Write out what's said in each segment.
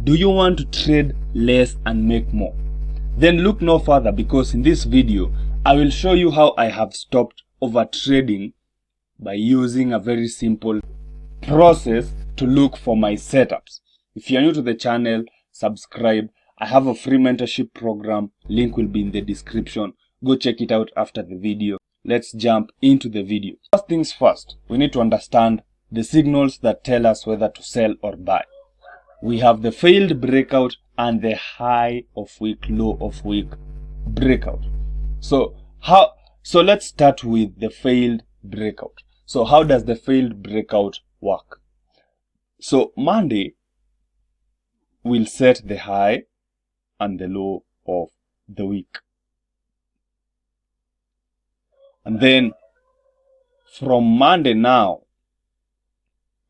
Do you want to trade less and make more? Then look no further, because in this video, I will show you how I have stopped over trading by using a very simple process to look for my setups. If you are new to the channel, subscribe. I have a free mentorship program. Link will be in the description. Go check it out after the video. Let's jump into the video. First things first, we need to understand the signals that tell us whether to sell or buy. We have the failed breakout and the high of week, low of week breakout. So let's start with the failed breakout. So how does the failed breakout work? So Monday will set the high and the low of the week. And then from Monday now,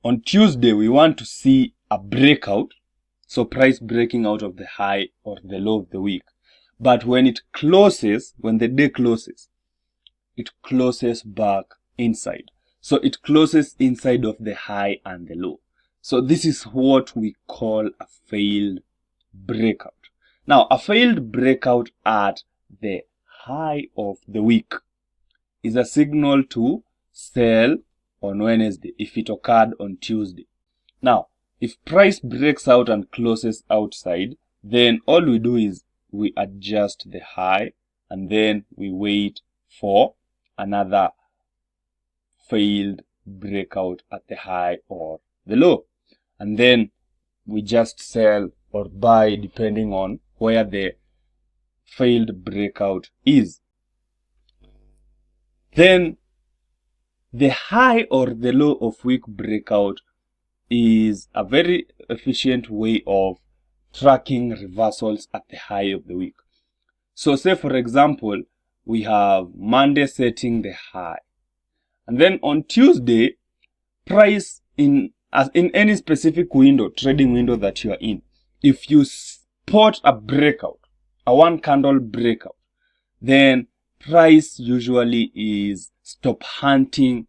on Tuesday, we want to see a breakout. So price breaking out of the high or the low of the week. But when it closes, when the day closes, it closes back inside. So it closes inside of the high and the low. So this is what we call a failed breakout. Now, a failed breakout at the high of the week is a signal to sell on Wednesday if it occurred on Tuesday. Now, if price breaks out and closes outside, then all we do is we adjust the high and then we wait for another failed breakout at the high or the low. And then we just sell or buy depending on where the failed breakout is. Then the high or the low of week breakout is a very efficient way of tracking reversals at the high of the week. So say for example, we have Monday setting the high. And then on Tuesday, price in any specific window, trading window that you are in, if you spot a breakout, a one candle breakout, then price usually is stop hunting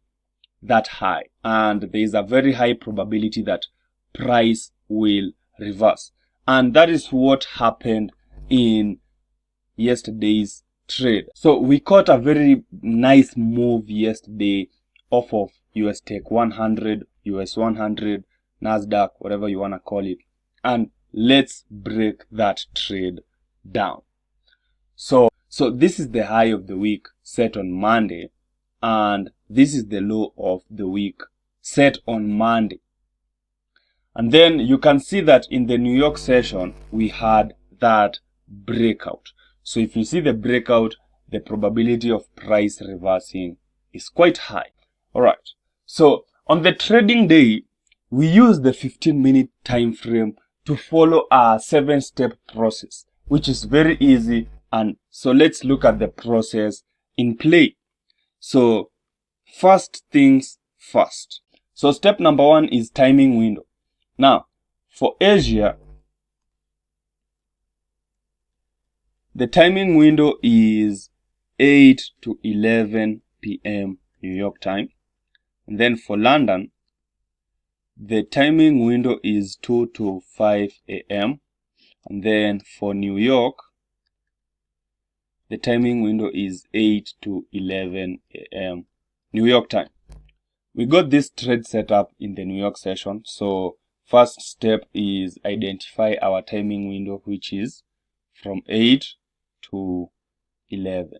that high, and there is a very high probability that price will reverse. And that is what happened in yesterday's trade. So we caught a very nice move yesterday off of US Tech 100, US 100, Nasdaq, whatever you want to call it. And let's break that trade down. So this is the high of the week set on Monday, and this is the low of the week set on Monday. And then you can see that in the New York session, we had that breakout. So if you see the breakout, the probability of price reversing is quite high. All right. So on the trading day, we use the 15-minute time frame to follow a 7-step process, which is very easy. And so let's look at the process in play. So first things first. So step number 1 is timing window. Now, for Asia, the timing window is 8 to 11 p.m. New York time. And then for London, the timing window is 2 to 5 a.m. And then for New York, the timing window is 8 to 11 a.m. New York time. We got this trade set up in the New York session. So first step is identify our timing window, which is from 8 to 11.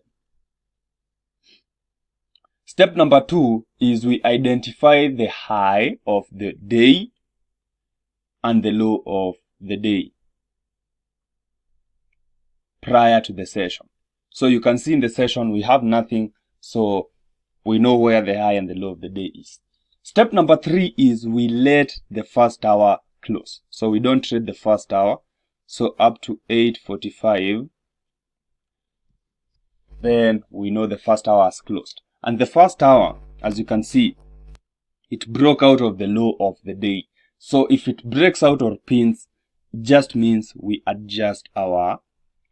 Step number 2 is we identify the high of the day and the low of the day prior to the session. So you can see in the session we have nothing, so we know where the high and the low of the day is. Step number 3 is we let the first hour close. So we don't trade the first hour. So up to 8:45, then we know the first hour is closed. And the first hour, as you can see, it broke out of the low of the day. So if it breaks out or pins, it just means we adjust our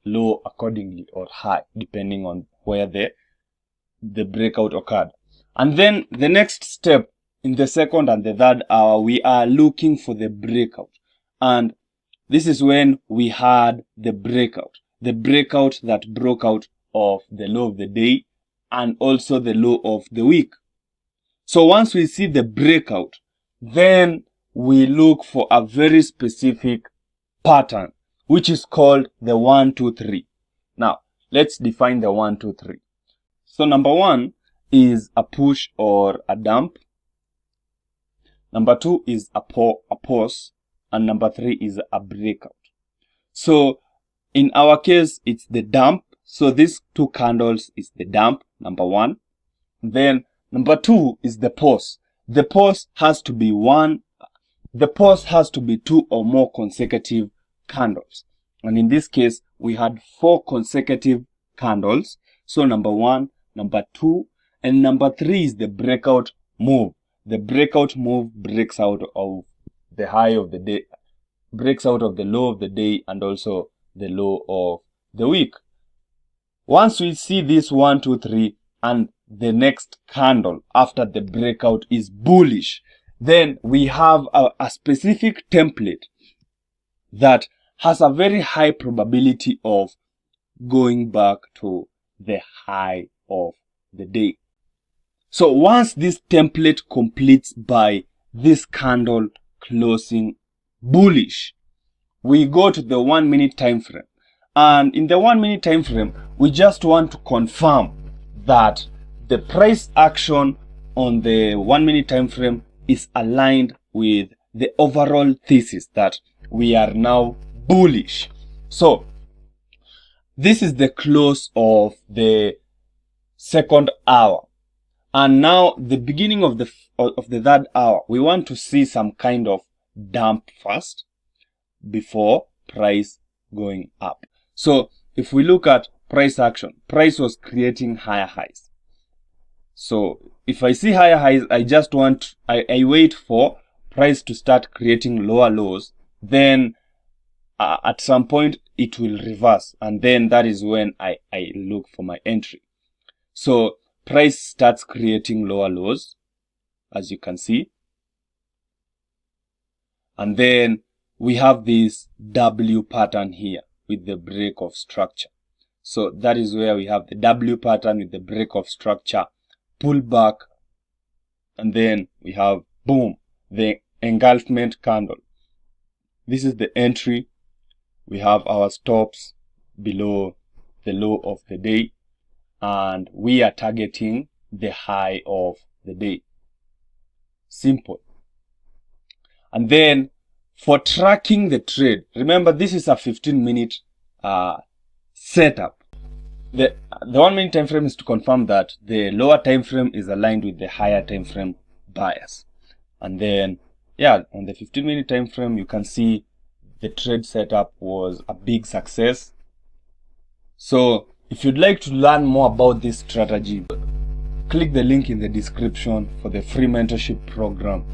low accordingly or high, depending on where the breakout occurred. And then the next step in the second and the third hour, we are looking for the breakout. And this is when we had the breakout that broke out of the low of the day and also the low of the week. So once we see the breakout, then we look for a very specific pattern, which is called the 1, 2, 3. Now, let's define the 1, 2, 3. So number 1 is a push or a dump. Number 2 is a pause. And number 3 is a breakout. So in our case, it's the dump. So these two candles is the dump, number 1. Then number 2 is the pause. The pause has to be 2 or more consecutive candles. And in this case, we had 4 consecutive candles. So number 1, number 2, and number 3 is the breakout move. The breakout move breaks out of the high of the day, breaks out of the low of the day and also the low of the week. Once we see this 1, 2, 3 and the next candle after the breakout is bullish, then we have a specific template that has a very high probability of going back to the high of the day. So once this template completes by this candle closing bullish, we go to the 1 minute time frame. And in the 1 minute time frame, we just want to confirm that the price action on the 1 minute time frame is aligned with the overall thesis that we are now bullish. So this is the close of the second hour. And now the beginning of the third hour, we want to see some kind of dump first before price going up. So if we look at price action, price was creating higher highs. So if I see higher highs, I wait for price to start creating lower lows. Then at some point it will reverse. And then that is when I look for my entry. So price starts creating lower lows, as you can see. And then we have this W pattern here with the break of structure. So that is where we have the W pattern with the break of structure, pull back, and then we have, boom, the engulfment candle. This is the entry. We have our stops below the low of the day, and we are targeting the high of the day. Simple. And then for tracking the trade, remember this is a 15-minute setup. The 1 minute time frame is to confirm that the lower time frame is aligned with the higher time frame bias. And then, yeah, on the 15-minute time frame, you can see the trade setup was a big success. So if you'd like to learn more about this strategy, click the link in the description for the free mentorship program.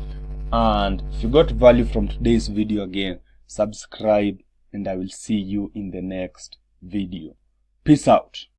And if you got value from today's video, again, subscribe, and I will see you in the next video. Peace out.